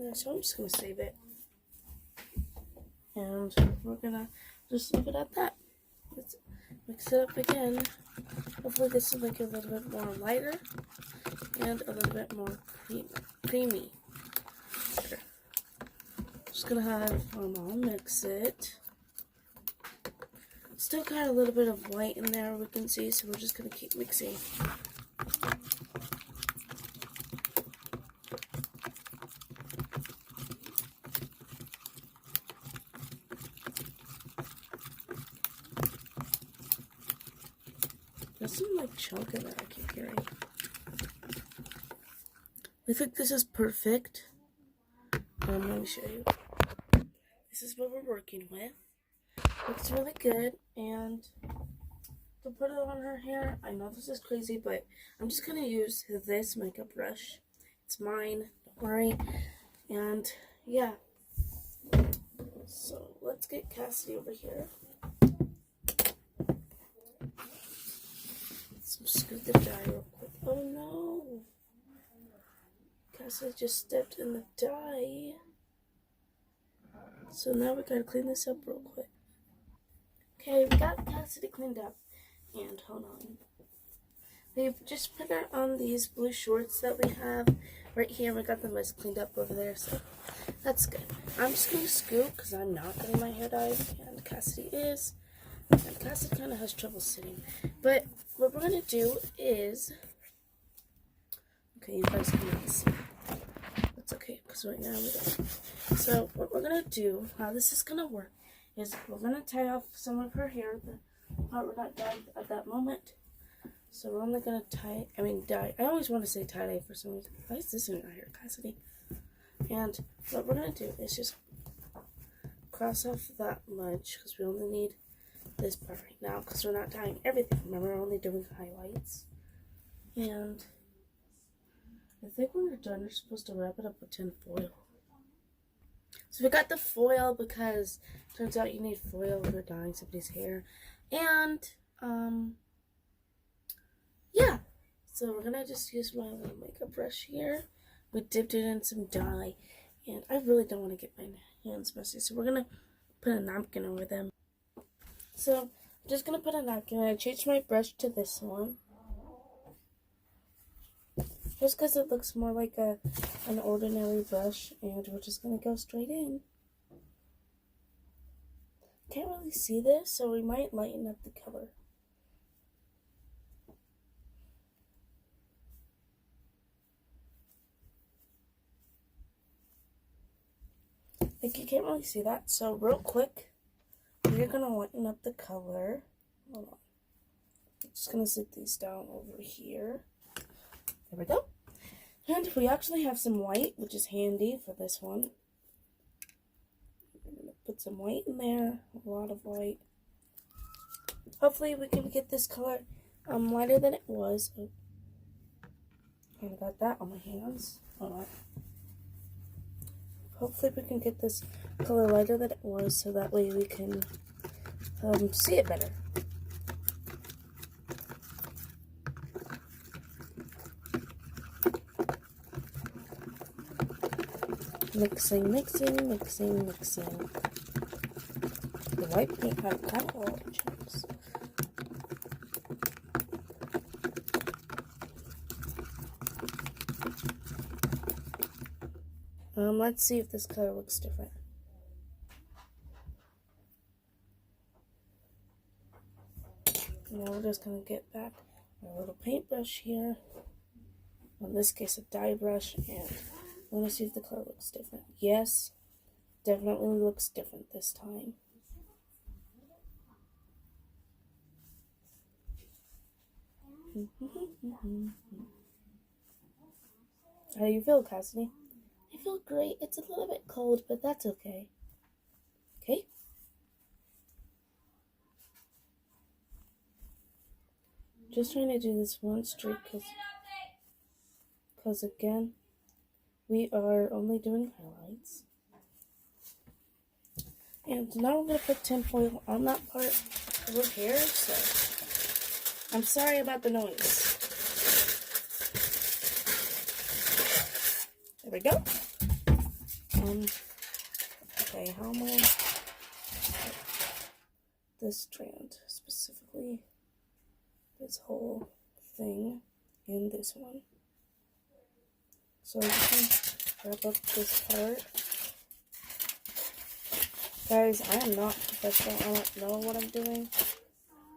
there, so I'm just going to save it. And we're going to just leave it at that. Let's mix it up again. Hopefully this will make it a little bit more lighter and a little bit more creamy. Just going to have my mom mix it. Still got a little bit of white in there we can see, so we're just going to keep mixing. There's some like chunk in there I keep hearing. I think this is perfect. Let me show you. This is what we're working with. Looks really good, and to put it on her hair, I know this is crazy, but I'm just going to use this makeup brush. It's mine, don't worry. And yeah, so let's get Cassidy over here. Let's scoot the dye real quick. Oh no, Cassidy just stepped in the dye. So now we gotta clean this up real quick. Okay, we got Cassidy cleaned up. And hold on. We just put her on these blue shorts that we have right here. We got the mess cleaned up over there, so that's good. I'm just going to scoot because I'm not getting my hair dyed, and Cassidy is. And Cassidy kind of has trouble sitting. But what we're going to do is... Okay, you guys can't see. That's okay, because right now we don't. So what we're going to do, how this is going to work, is we're going to tie off some of her hair, the part we're not dyed at that moment. So we're only going to dye. I always want to say tie-dye for some reason. Why is this in our hair, Cassidy? And what we're going to do is just cross off that much, because we only need this part right now, because we're not dyeing everything. Remember, we're only doing highlights. And I think when we're done, we're supposed to wrap it up with tin foil. So we got the foil because turns out you need foil when you're dyeing somebody's hair. And, yeah. So we're going to just use my little makeup brush here. We dipped it in some dye. And I really don't want to get my hands messy. So we're going to put a napkin over them. So I'm just going to put a napkin. I changed my brush to this one. Just because it looks more like an ordinary brush, and we're just going to go straight in. Can't really see this, so we might lighten up the color. Like, you can't really see that, so real quick, we're going to lighten up the color. Hold on. I'm just going to sit these down over here. There we go. And we actually have some white, which is handy for this one. I'm going to put some white in there, a lot of white. Hopefully we can get this color lighter than it was. Oh, I got that on my hands. Hold on. Hopefully we can get this color lighter than it was, so that way we can see it better. Mixing, mixing, mixing, mixing. The white paint had kind of a lot of chunks. Let's see if this color looks different. Now we're just going to get back our little paintbrush here. In this case, a dye brush, and I want to see if the color looks different. Yes, definitely looks different this time. How do you feel, Cassidy? I feel great. It's a little bit cold, but that's okay. Okay? Just trying to do this one streak because again, we are only doing highlights. And now I'm going to put tinfoil on that part of her hair, so I'm sorry about the noise. There we go. Okay, how am I? This strand specifically, this whole thing, and this one. So I'm just gonna wrap up this part. Guys, I am not professional. I don't know what I'm doing.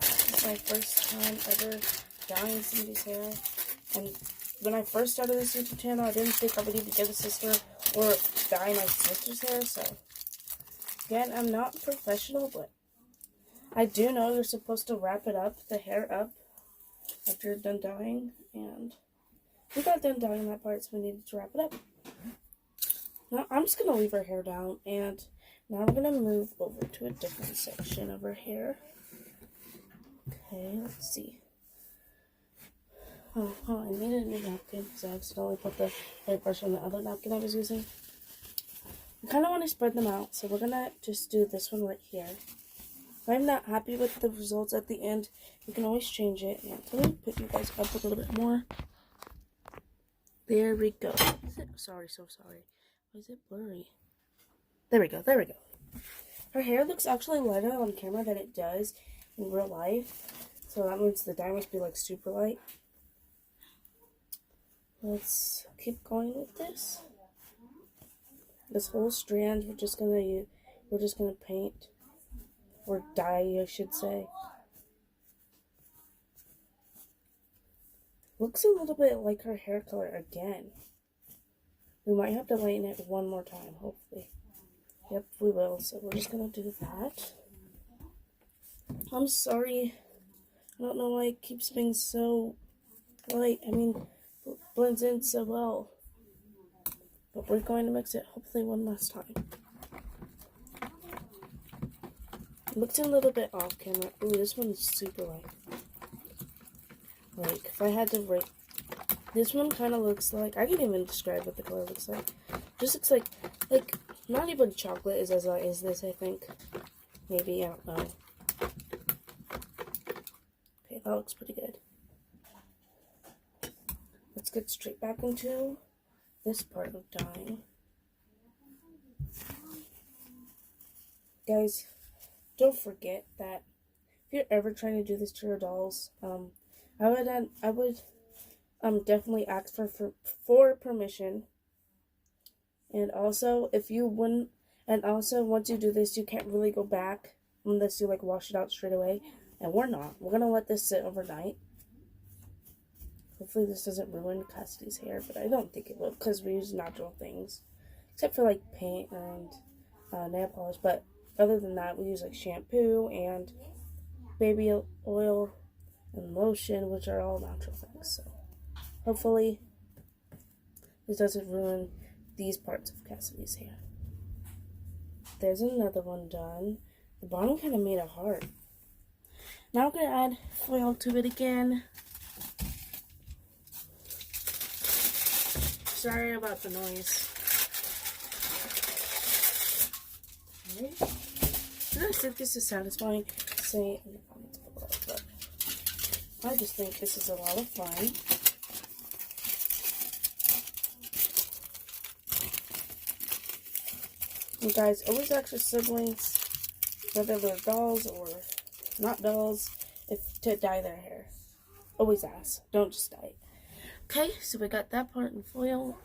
This is my first time ever dyeing somebody's hair. And when I first started this YouTube channel, I didn't think I would even get a sister or dye my sister's hair. So, again, I'm not professional, but I do know you're supposed to wrap it up, the hair up, after you're done dyeing. And we got done dyeing that part, so we needed to wrap it up. Now, I'm just going to leave her hair down, and now we're going to move over to a different section of her hair. Okay, let's see. Oh, I needed a new napkin because I accidentally put the hairbrush on the other napkin I was using. I kind of want to spread them out, so we're going to just do this one right here. If I'm not happy with the results at the end, you can always change it. And let me put you guys up a little bit more. There we go. Sorry, so sorry. Why is it blurry? There we go, there we go. Her hair looks actually lighter on camera than it does in real life. So that means the dye must be like super light. Let's keep going with this. This whole strand we're just gonna paint. Or dye, I should say. Looks a little bit like her hair color again. We might have to lighten it one more time, hopefully. Yep, we will. So we're just gonna do that. I'm sorry. I don't know why it keeps being so light. I mean, blends in so well. But we're going to mix it hopefully one last time. Looks a little bit off camera. Ooh, this one's super light. Like, if I had to rate, this one kind of looks like, I can't even describe what the color looks like. Just looks like not even chocolate is as light as this, I think. Maybe, I don't know. Okay, that looks pretty good. Let's get straight back into this part of dyeing. Guys, don't forget that if you're ever trying to do this to your dolls, I would definitely ask for permission. And also, once you do this, you can't really go back unless you like wash it out straight away. And we're not. We're gonna let this sit overnight. Hopefully this doesn't ruin Cassidy's hair, but I don't think it will because we use natural things, except for like paint and nail polish. But other than that, we use like shampoo and baby oil and lotion, which are all natural things. So hopefully this doesn't ruin these parts of Cassidy's hair. There's another one done. The bottom kind of made a heart. Now I'm going to add foil to it again. Sorry about the noise. Okay. I don't think this is satisfying. Say in the comments below, but I just think this is a lot of fun. You guys always ask your siblings, whether they're dolls or not dolls, to dye their hair. Always ask. Don't just dye it. Okay, so we got that part in foil.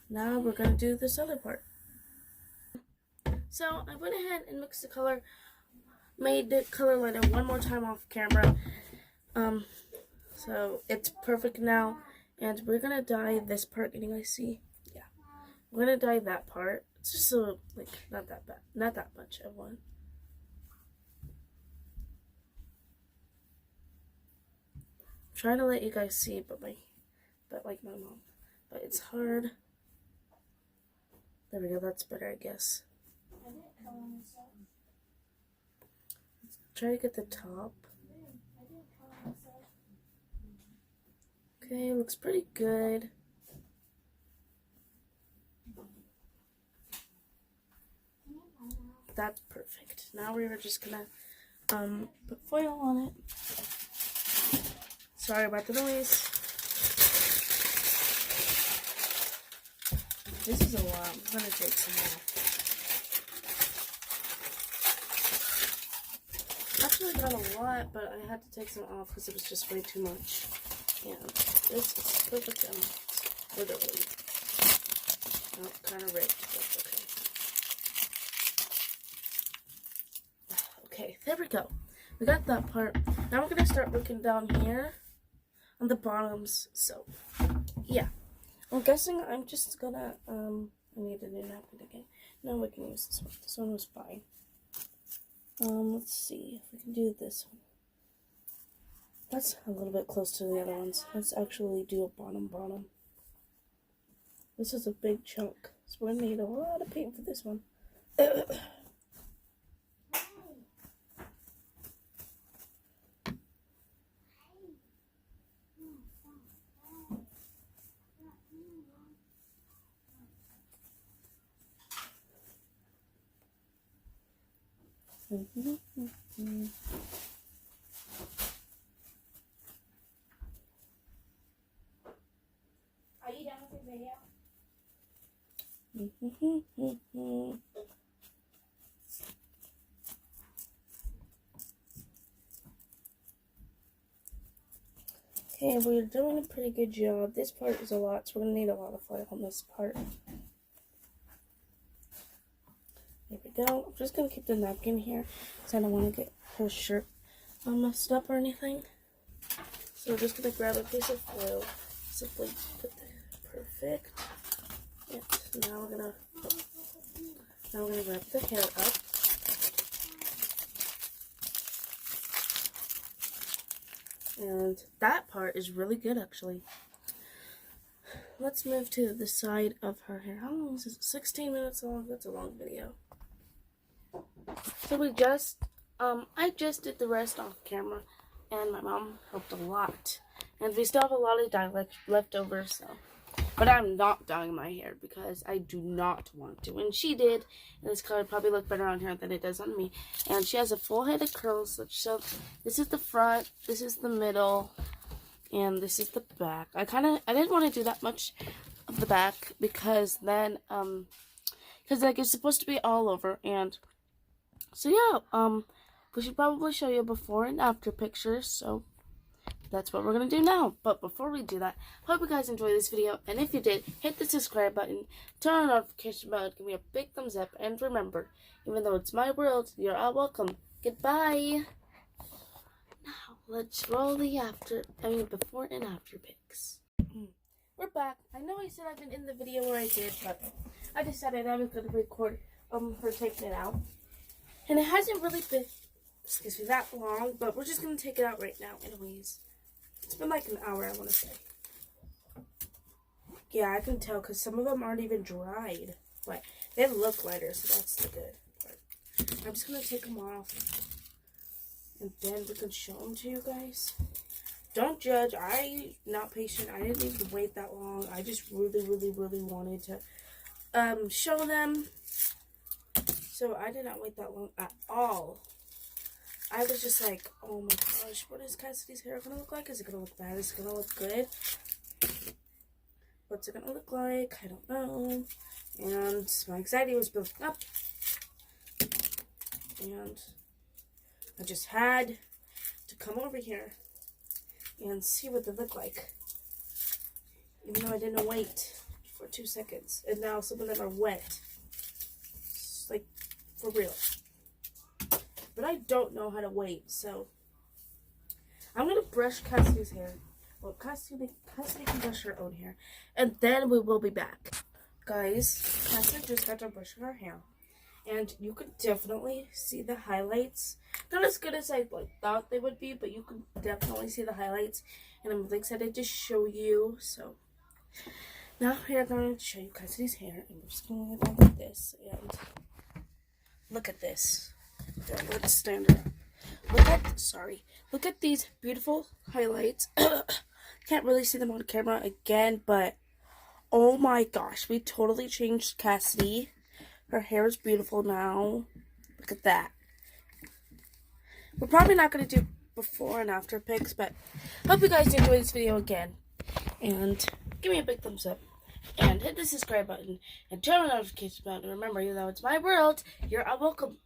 Now we're going to do this other part. So I went ahead and mixed the color, made the color lighter one more time off camera. So it's perfect now. And we're going to dye this part. Can you guys see? Yeah. We're going to dye that part. It's just so, like, not that bad. Not that much of one. Trying to let you guys see, but like my mom. But it's hard. There we go, that's better, I guess. Let's try to get the top. Okay, looks pretty good. That's perfect. Now we're just gonna put foil on it. Sorry about the noise. This is a lot. I'm gonna take some off. Actually got a lot, but I had to take some off because it was just way too much. And this is perfect amount. Literally. Oh, kind of ripped, but okay. Okay, there we go. We got that part. Now we're gonna start looking down here on the bottoms. So, yeah. I'm guessing I'm just gonna, I need a new napkin again. No, we can use this one. This one was fine. Let's see if we can do this one. That's a little bit close to the other ones. Let's actually do a bottom. This is a big chunk, so we're gonna need a lot of paint for this one. Are you done with the video? Okay, we're doing a pretty good job. This part is a lot, so we're going to need a lot of foil on this part. There we go. I'm just going to keep the napkin here because I don't want to get her shirt messed up or anything. So we're just going to grab a piece of foil, simply put the perfect. Yeah, so now we're going to wrap the hair up. And that part is really good, actually. Let's move to the side of her hair. How long is this? 16 minutes long? That's a long video. So we just, I just did the rest off camera, and my mom helped a lot. And we still have a lot of dye left over, so. But I'm not dyeing my hair because I do not want to. And she did, and this color probably look better on her than it does on me. And she has a full head of curls. So this is the front, this is the middle, and this is the back. I didn't want to do that much of the back because then, because like it's supposed to be all over. And so yeah, we should probably show you before and after pictures. So that's what we're going to do now. But before we do that, hope you guys enjoyed this video. And if you did, hit the subscribe button, turn on the notification bell, give me a big thumbs up. And remember, even though it's my world, you're all welcome. Goodbye. Now, let's roll the before and after pics. We're back. I know I said I've been in the video where I did, but I decided I was going to record her taking it out. And it hasn't really been, that long, but we're just going to take it out right now anyways. It's been like an hour, I want to say. Yeah, I can tell because some of them aren't even dried. But they look lighter, so that's the good part. I'm just going to take them off. And then we can show them to you guys. Don't judge. I'm not patient. I didn't even wait that long. I just really wanted to show them. So I did not wait that long at all. I was just like, oh my gosh, what is Cassidys hair going to look like? Is it going to look bad? Is it going to look good? What's it going to look like? I don't know. And my anxiety was building up. And I just had to come over here and see what they look like. Even though I didn't wait for 2 seconds. And now some of them are wet. It's like, for real. But I don't know how to wait, so I'm going to brush Cassidy's hair. Well, Cassidy can brush her own hair. And then we will be back. Guys, Cassidy just got to brush her hair. And you could definitely see the highlights. Not as good as I thought they would be, but you can definitely see the highlights. And I'm really excited to show you. So now we're going to show you Cassidy's hair. And we're just going to go like this. And look at this. Let's stand her up. Look at these beautiful highlights. Can't really see them on camera again, but oh my gosh, we totally changed Cassidy. Her hair is beautiful now. Look at that. We're probably not going to do before and after pics, but hope you guys enjoy this video again. And give me a big thumbs up. and hit the subscribe button and turn on the notification button. Remember, even though it's my world, you're all welcome.